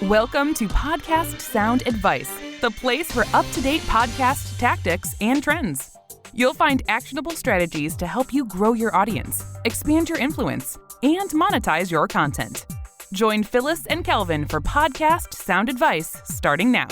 Welcome to Podcast Sound Advice, the place for up-to-date podcast tactics and trends. You'll find actionable strategies to help you grow your audience, expand your influence, and monetize your content. Join Phyllis and Kelvin for Podcast Sound Advice starting now.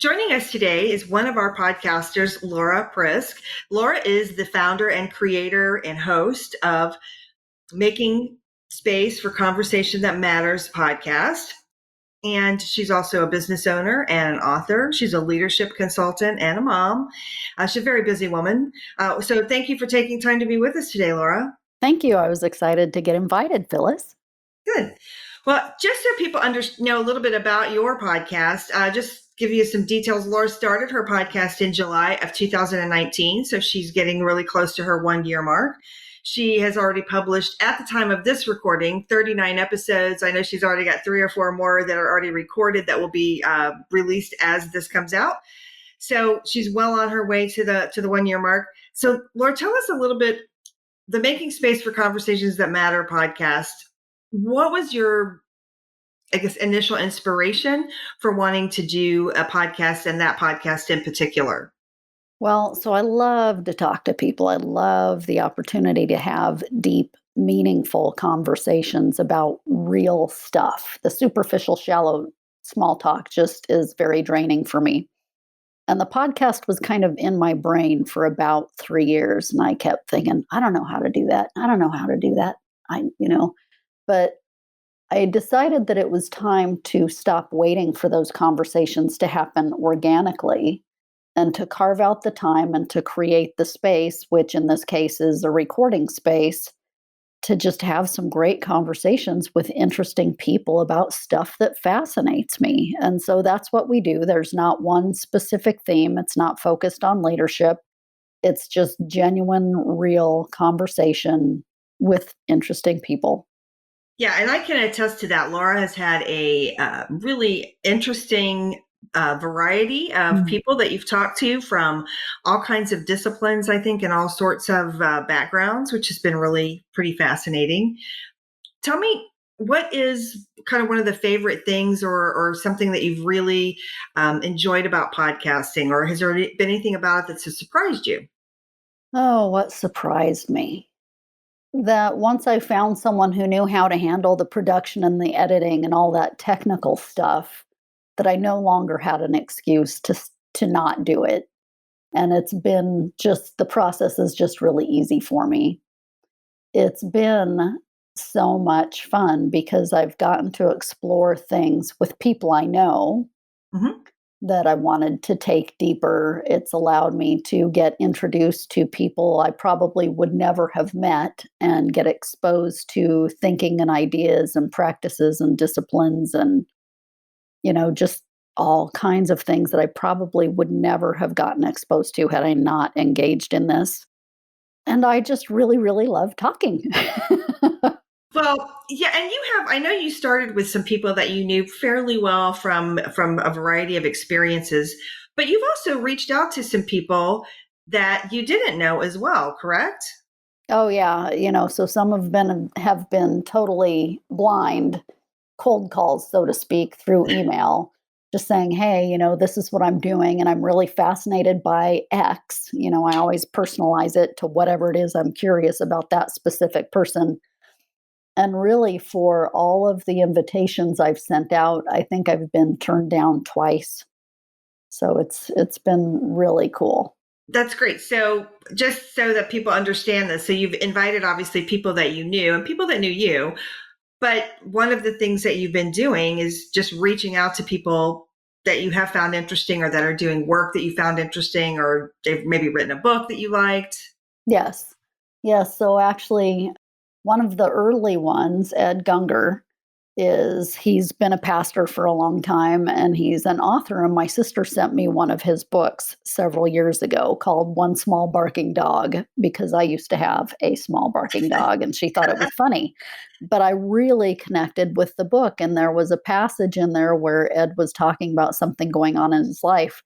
Joining us today is one of our podcasters, Laura Prisc. Laura is the founder and creator and host of Making Space for Conversation That Matters podcast. And she's also a business owner and an author. She's a leadership consultant and a mom. She's a very busy woman. So thank you for taking time to be with us today, Laura. Thank you. I was excited to get invited, Phyllis. Good. Well, just so people know a little bit about your podcast, just give you some details. Laura started her podcast in July of 2019, so she's getting really close to her 1 year mark. She has already published, at the time of this recording, 39 episodes. I know she's already got 3 or 4 more that are already recorded that will be released as this comes out. So she's well on her way to the 1 year mark. So Laura, tell us a little bit, the Making Space for Conversations That Matter podcast. What was your, initial inspiration for wanting to do a podcast, and that podcast in particular? Well, so I love to talk to people. I love the opportunity to have deep, meaningful conversations about real stuff. The superficial, shallow, small talk just is very draining for me. And the podcast was kind of in my brain for about 3 years. And I kept thinking, I don't know how to do that. I don't know how to do that. But I decided that it was time to stop waiting for those conversations to happen organically and to carve out the time and to create the space, which in this case is a recording space, to just have some great conversations with interesting people about stuff that fascinates me. And so that's what we do. There's not one specific theme. It's not focused on leadership. It's just genuine, real conversation with interesting people. Yeah, and I can attest to that. Laura has had a really interesting variety of people that you've talked to from all kinds of disciplines, I think, and all sorts of backgrounds, which has been really pretty fascinating. Tell me, what is kind of one of the favorite things or something that you've really enjoyed about podcasting, or has there been anything about it that's surprised you? Oh, what surprised me? That once I found someone who knew how to handle the production and the editing and all that technical stuff, that I no longer had an excuse to not do it. And it's been just, the process is just really easy for me. It's been so much fun because I've gotten to explore things with people I know that I wanted to take deeper. It's allowed me to get introduced to people I probably would never have met and get exposed to thinking and ideas and practices and disciplines and just all kinds of things that I probably would never have gotten exposed to had I not engaged in this. And I just really, really love talking. Well, yeah, and I know you started with some people that you knew fairly well from a variety of experiences, but you've also reached out to some people that you didn't know as well, correct? Oh yeah, so some have been totally blind cold calls, so to speak, through email, just saying, hey, this is what I'm doing and I'm really fascinated by X. I always personalize it to whatever it is I'm curious about that specific person. And really, for all of the invitations I've sent out, I think I've been turned down twice. So it's been really cool. That's great. So just so that people understand this, so you've invited obviously people that you knew and people that knew you, but one of the things that you've been doing is just reaching out to people that you have found interesting or that are doing work that you found interesting, or they've maybe written a book that you liked. Yes. So actually, one of the early ones, Ed Gunger, he's been a pastor for a long time and he's an author. And my sister sent me one of his books several years ago called One Small Barking Dog, because I used to have a small barking dog and she thought it was funny. But I really connected with the book. And there was a passage in there where Ed was talking about something going on in his life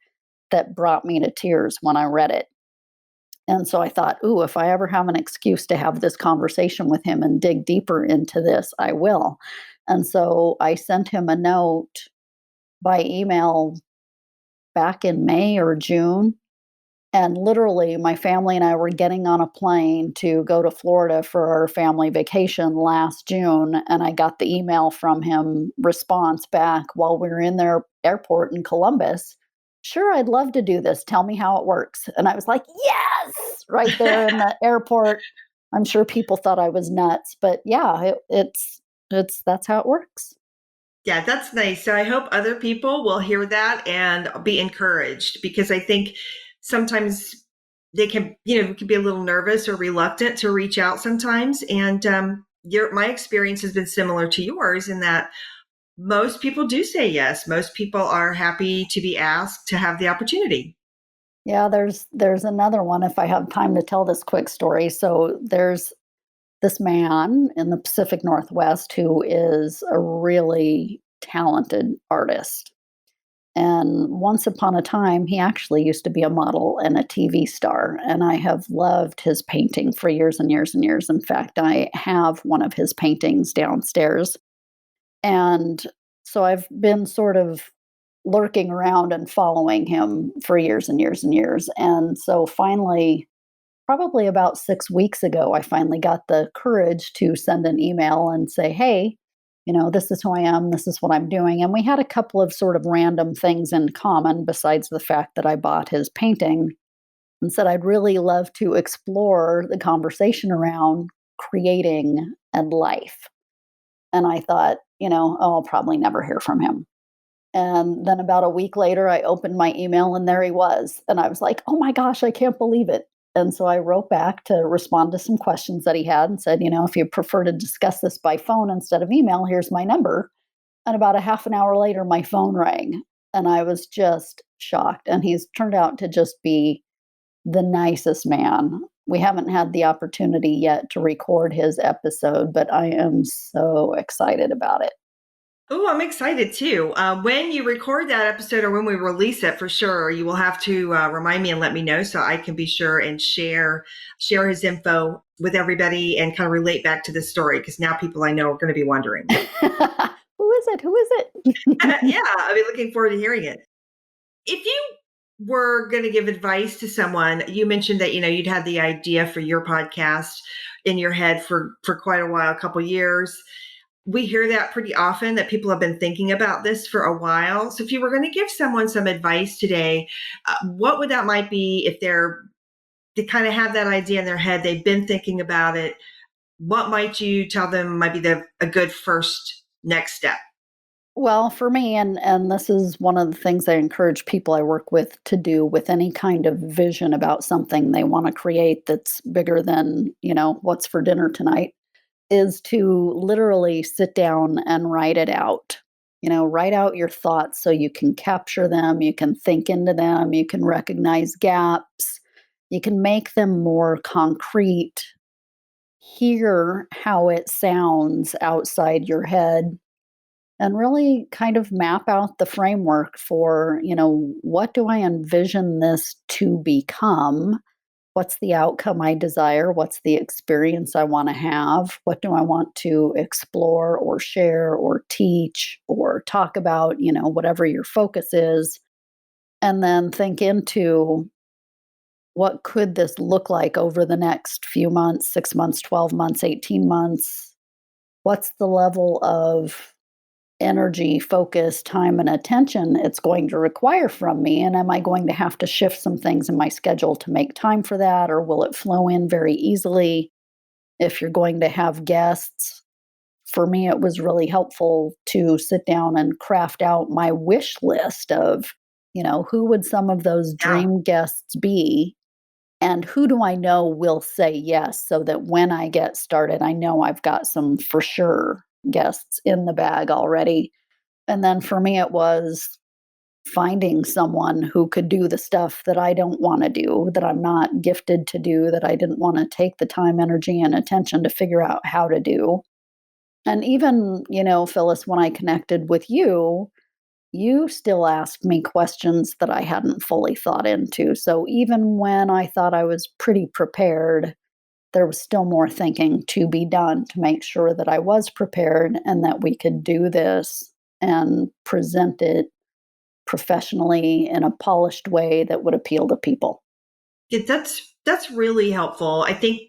that brought me to tears when I read it. And so I thought, ooh, if I ever have an excuse to have this conversation with him and dig deeper into this, I will. And so I sent him a note by email back in May or June. And literally, my family and I were getting on a plane to go to Florida for our family vacation last June. And I got the email from him response back while we were in their airport in Columbus. Sure, I'd love to do this. Tell me how it works. And I was like, yes, right there in the airport. I'm sure people thought I was nuts, but yeah, it's that's how it works. Yeah, that's nice. So I hope other people will hear that and be encouraged, because I think sometimes they can, can be a little nervous or reluctant to reach out sometimes. And my experience has been similar to yours in that most people do say yes. Most people are happy to be asked to have the opportunity. Yeah, there's another one if I have time to tell this quick story. So there's this man in the Pacific Northwest who is a really talented artist. And once upon a time, he actually used to be a model and a TV star. And I have loved his painting for years and years and years. In fact, I have one of his paintings downstairs. And so I've been sort of lurking around and following him for years and years and years. And so finally, probably about 6 weeks ago, I finally got the courage to send an email and say, hey, this is who I am, this is what I'm doing. And we had a couple of sort of random things in common besides the fact that I bought his painting, and said I'd really love to explore the conversation around creating and life. And I thought, oh, I'll probably never hear from him. And then about a week later, I opened my email and there he was. And I was like, oh my gosh, I can't believe it. And so I wrote back to respond to some questions that he had and said, if you prefer to discuss this by phone instead of email, here's my number. And about a half an hour later, my phone rang and I was just shocked. And he's turned out to just be the nicest man. We haven't had the opportunity yet to record his episode, but I am so excited about it. Oh, I'm excited too. When you record that episode or when we release it, for sure, you will have to remind me and let me know so I can be sure and share his info with everybody and kind of relate back to this story, because now people I know are going to be wondering. Who is it? Who is it? Yeah, I'll be looking forward to hearing it. If you were going to give advice to someone, you mentioned that you'd had the idea for your podcast in your head for quite a while, a couple years. We hear that pretty often, that people have been thinking about this for a while. So if you were going to give someone some advice today, what would that might be? If they kind of have that idea in their head, they've been thinking about it, what might you tell them might be a good first next step? Well, for me, and this is one of the things I encourage people I work with to do with any kind of vision about something they want to create that's bigger than, what's for dinner tonight, is to literally sit down and write it out. Write out your thoughts so you can capture them, you can think into them, you can recognize gaps, you can make them more concrete, hear how it sounds outside your head, and really kind of map out the framework for, what do I envision this to become? What's the outcome I desire? What's the experience I want to have? What do I want to explore or share or teach or talk about, whatever your focus is. And then think into what could this look like over the next few months, 6 months, 12 months, 18 months? What's the level of energy, focus, time, and attention it's going to require from me? And am I going to have to shift some things in my schedule to make time for that? Or will it flow in very easily? If you're going to have guests, for me, it was really helpful to sit down and craft out my wish list of, who would some of those Yeah. dream guests be? And who do I know will say yes, so that when I get started, I know I've got some for sure guests in the bag already. And then for me, it was finding someone who could do the stuff that I don't want to do, that I'm not gifted to do, that I didn't want to take the time, energy, and attention to figure out how to do. And even, Phyllis, when I connected with you, you still ask me questions that I hadn't fully thought into. So even when I thought I was pretty prepared, there was still more thinking to be done to make sure that I was prepared and that we could do this and present it professionally in a polished way that would appeal to people. That's really helpful. I think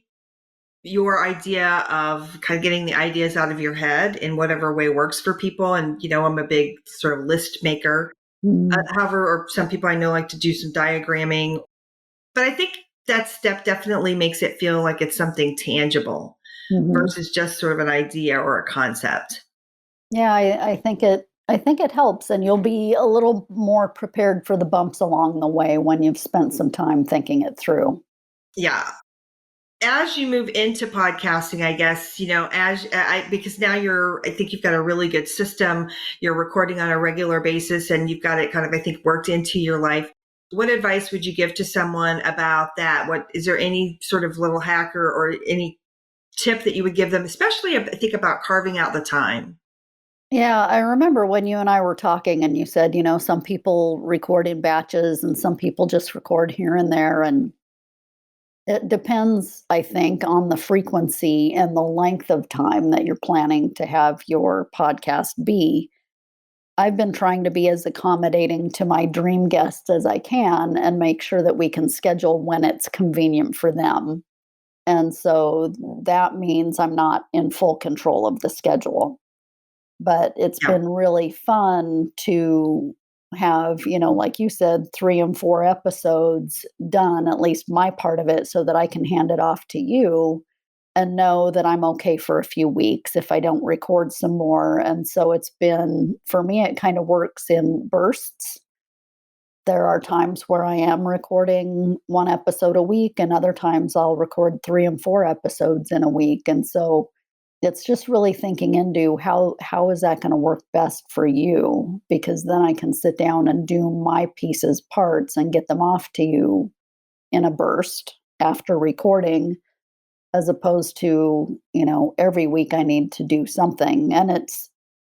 your idea of kind of getting the ideas out of your head in whatever way works for people. And, I'm a big sort of list maker. Mm, However, or some people I know like to do some diagramming. But I think that step definitely makes it feel like it's something tangible mhm. versus just sort of an idea or a concept. Yeah, I think it helps, and you'll be a little more prepared for the bumps along the way when you've spent some time thinking it through. Yeah. As you move into podcasting, I guess, because now I think you've got a really good system. You're recording on a regular basis and you've got it kind of, I think, worked into your life. What advice would you give to someone about that? Is there any sort of little hack or any tip that you would give them, especially I think about carving out the time? Yeah, I remember when you and I were talking and you said, some people record in batches and some people just record here and there. And it depends, I think, on the frequency and the length of time that you're planning to have your podcast be. I've been trying to be as accommodating to my dream guests as I can and make sure that we can schedule when it's convenient for them. And so that means I'm not in full control of the schedule. But it's Yeah. been really fun to have, like you said, 3 and 4 episodes done, at least my part of it, so that I can hand it off to you and know that I'm okay for a few weeks if I don't record some more. And so it's been, for me, it kind of works in bursts. There are times where I am recording 1 episode a week, and other times I'll record 3 and 4 episodes in a week. And so it's just really thinking into how is that gonna work best for you? Because then I can sit down and do my pieces, parts, and get them off to you in a burst after recording, as opposed to, every week I need to do something. And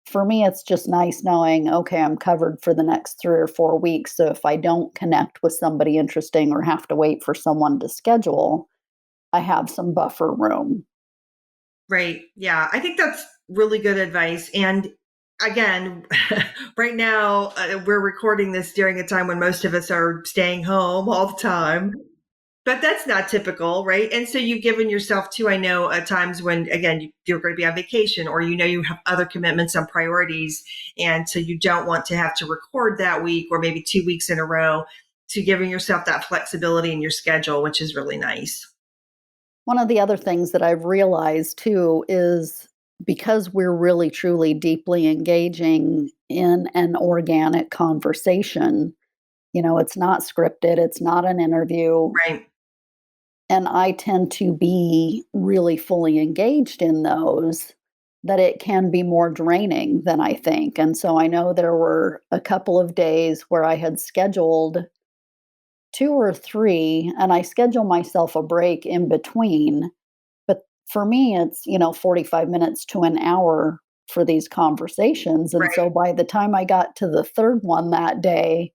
for me, it's just nice knowing, okay, I'm covered for the next 3 or 4 weeks. So if I don't connect with somebody interesting or have to wait for someone to schedule, I have some buffer room. Right. Yeah. I think that's really good advice. And again, right now, we're recording this during a time when most of us are staying home all the time. But that's not typical, right? And so you've given yourself too, I know, at times when, again, you're going to be on vacation or you have other commitments and priorities. And so you don't want to have to record that week or maybe 2 weeks in a row, to giving yourself that flexibility in your schedule, which is really nice. One of the other things that I've realized too is because we're really truly deeply engaging in an organic conversation, it's not scripted, it's not an interview, Right. and I tend to be really fully engaged in those, that it can be more draining than I think. And so I know there were a couple of days where I had scheduled 2 or 3, and I schedule myself a break in between. But for me, it's, 45 minutes to an hour for these conversations. And Right. so by the time I got to the third one that day,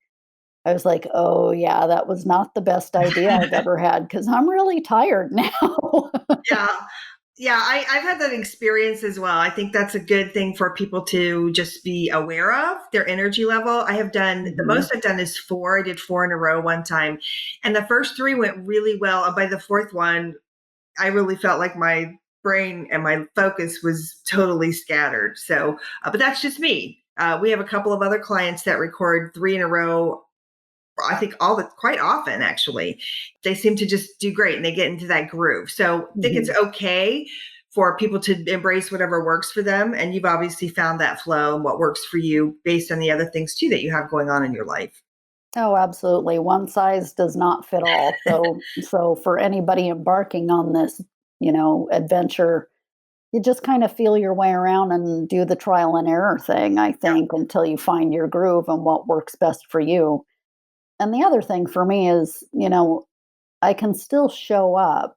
I was like, oh, yeah, that was not the best idea I've ever had because I'm really tired now. Yeah. Yeah, I've had that experience as well. I think that's a good thing for people to just be aware of their energy level. The Mhm. most I've done is 4. I did 4 in a row one time. And the first 3 went really well. And by the fourth one, I really felt like my brain and my focus was totally scattered. So, but that's just me. We have a couple of other clients that record 3 in a row. I think quite often actually, they seem to just do great and they get into that groove. So I think it's Mhm. okay for people to embrace whatever works for them. And you've obviously found that flow and what works for you based on the other things too that you have going on in your life. Oh, absolutely. One size does not fit all. So for anybody embarking on this, adventure, you just kind of feel your way around and do the trial and error thing, I Yeah. think, until you find your groove and what works best for you. And the other thing for me is, I can still show up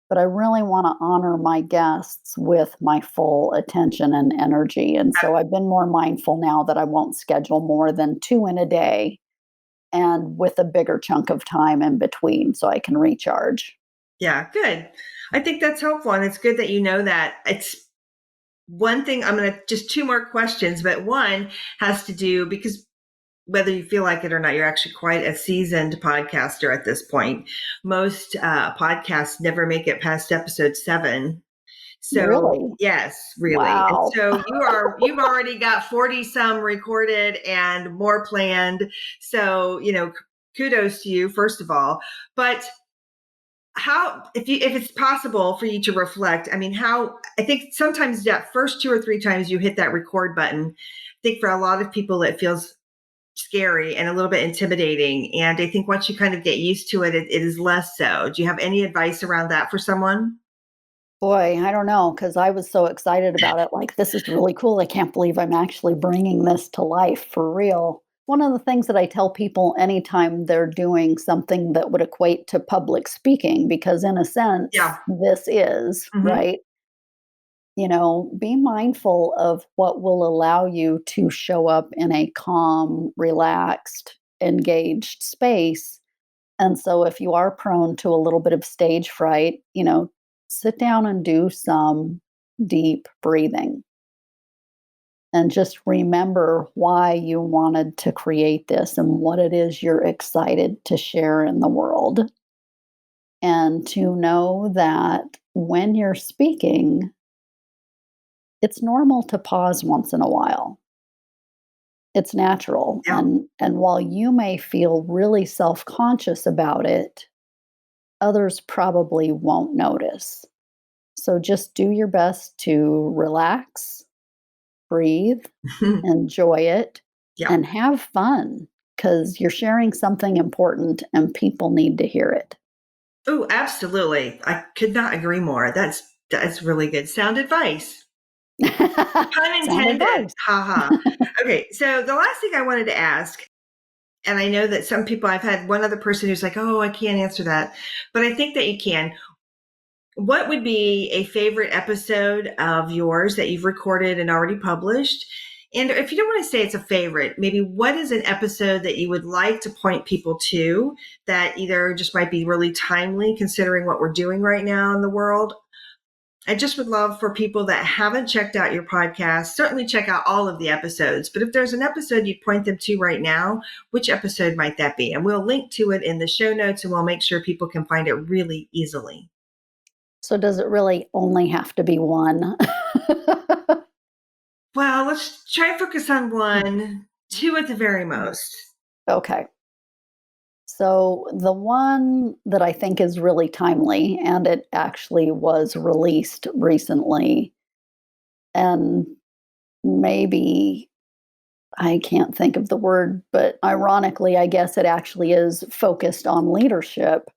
but I really want to honor my guests with my full attention and energy. And so I've been more mindful now that I won't schedule more than 2 in a day and with a bigger chunk of time in between so I can recharge. Yeah, good. I think that's helpful. And it's good that you know that. It's one thing, I'm going to just 2 more questions, but one has to do because whether you feel like it or not, you're actually quite a seasoned podcaster at this point. Most podcasts never make it past episode 7. So Really? yes, really. And Wow. so you've already got 40 some recorded and more planned. So, kudos to you, first of all. But how, if it's possible for you to reflect, I mean, how, I think sometimes that first 2 or 3 times you hit that record button, I think for a lot of people it feels scary and a little bit intimidating. And I think once you kind of get used to it, it is less so. Do you have any advice around that for someone? Boy, I don't know, because I was so excited about it. Like, this is really cool. I can't believe I'm actually bringing this to life for real. One of the things that I tell people anytime they're doing something that would equate to public speaking, because in a sense, Yeah. this is, Mm-hmm. right? Be mindful of what will allow you to show up in a calm, relaxed, engaged space. And so if you are prone to a little bit of stage fright, sit down and do some deep breathing and just remember why you wanted to create this and what it is you're excited to share in the world. And to know that when you're speaking, it's normal to pause once in a while. It's natural. Yeah. And while you may feel really self-conscious about it, others probably won't notice. So just do your best to relax, breathe, enjoy it, Yeah. and have fun because you're sharing something important and people need to hear it. Oh, absolutely. I could not agree more. That's really good. Sound advice. Pun Sound intended. advice. Ha ha. Okay. So the last thing I wanted to ask, and I know that some people, I've had one other person who's like, oh, I can't answer that, but I think that you can. What would be a favorite episode of yours that you've recorded and already published? And if you don't want to say it's a favorite, maybe what is an episode that you would like to point people to that either just might be really timely considering what we're doing right now in the world? I just would love for people that haven't checked out your podcast, certainly check out all of the episodes. But if there's an episode you'd point them to right now, which episode might that be? And we'll link to it in the show notes and we'll make sure people can find it really easily. So does it really only have to be one? Well, let's try and focus on 1, 2 at the very most. Okay. So the one that I think is really timely, and it actually was released recently, and maybe I can't think of the word, but ironically, I guess it actually is focused on leadership.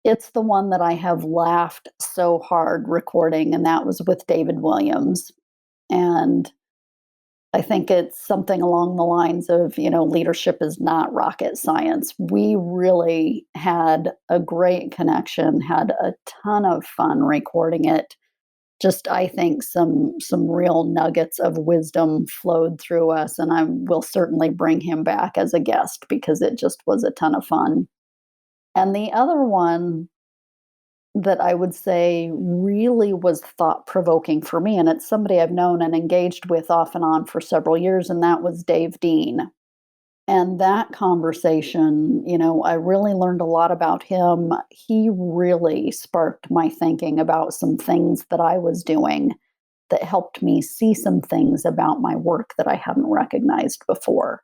It's the one that I have laughed so hard recording, and that was with David Williams. And I think it's something along the lines of, leadership is not rocket science. We really had a great connection, had a ton of fun recording it. Just I think some real nuggets of wisdom flowed through us, and I will certainly bring him back as a guest because it just was a ton of fun. And the other one that I would say really was thought provoking for me. And it's somebody I've known and engaged with off and on for several years, and that was Dave Dean. And that conversation, I really learned a lot about him. He really sparked my thinking about some things that I was doing that helped me see some things about my work that I hadn't recognized before.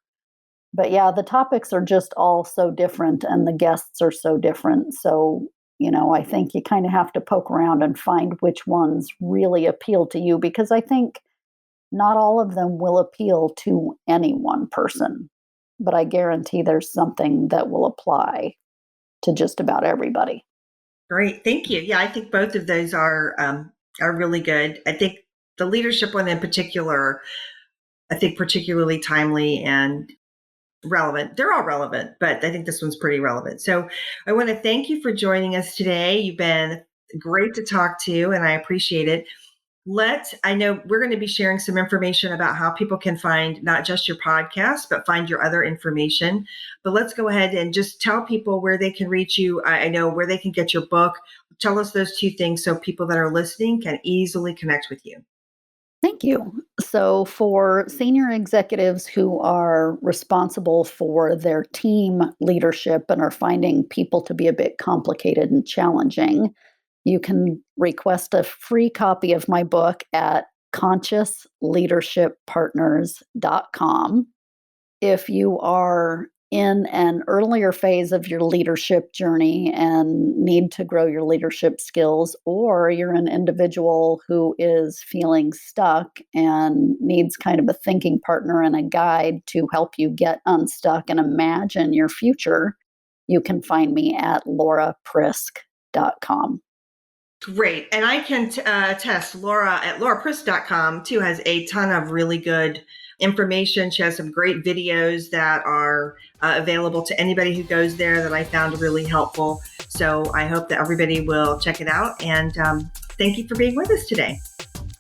But yeah, the topics are just all so different and the guests are so different. So, I think you kind of have to poke around and find which ones really appeal to you because I think not all of them will appeal to any one person. But I guarantee there's something that will apply to just about everybody. Great. Thank you. Yeah, I think both of those are really good. I think the leadership one in particular, I think particularly timely and relevant. They're all relevant, but I think this one's pretty relevant. So I want to thank you for joining us today. You've been great to talk to you, and I appreciate it. I know we're going to be sharing some information about how people can find not just your podcast, but find your other information. But let's go ahead and just tell people where they can reach you. I know where they can get your book. Tell us those two things so people that are listening can easily connect with you. Thank you. So, for senior executives who are responsible for their team leadership and are finding people to be a bit complicated and challenging, you can request a free copy of my book at consciousleadershippartners.com. If you are in an earlier phase of your leadership journey and need to grow your leadership skills, or you're an individual who is feeling stuck and needs kind of a thinking partner and a guide to help you get unstuck and imagine your future, you can find me at lauraprisc.com. Great. And I can attest, Laura at lauraprisc.com too has a ton of really good information. She has some great videos that are available to anybody who goes there that I found really helpful. So I hope that everybody will check it out. And thank you for being with us today.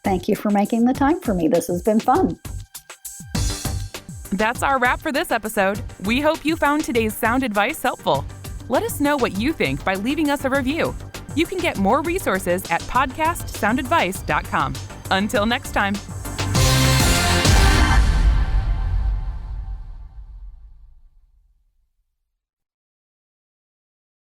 Thank you for making the time for me. This has been fun. That's our wrap for this episode. We hope you found today's sound advice helpful. Let us know what you think by leaving us a review. You can get more resources at podcastsoundadvice.com. Until next time.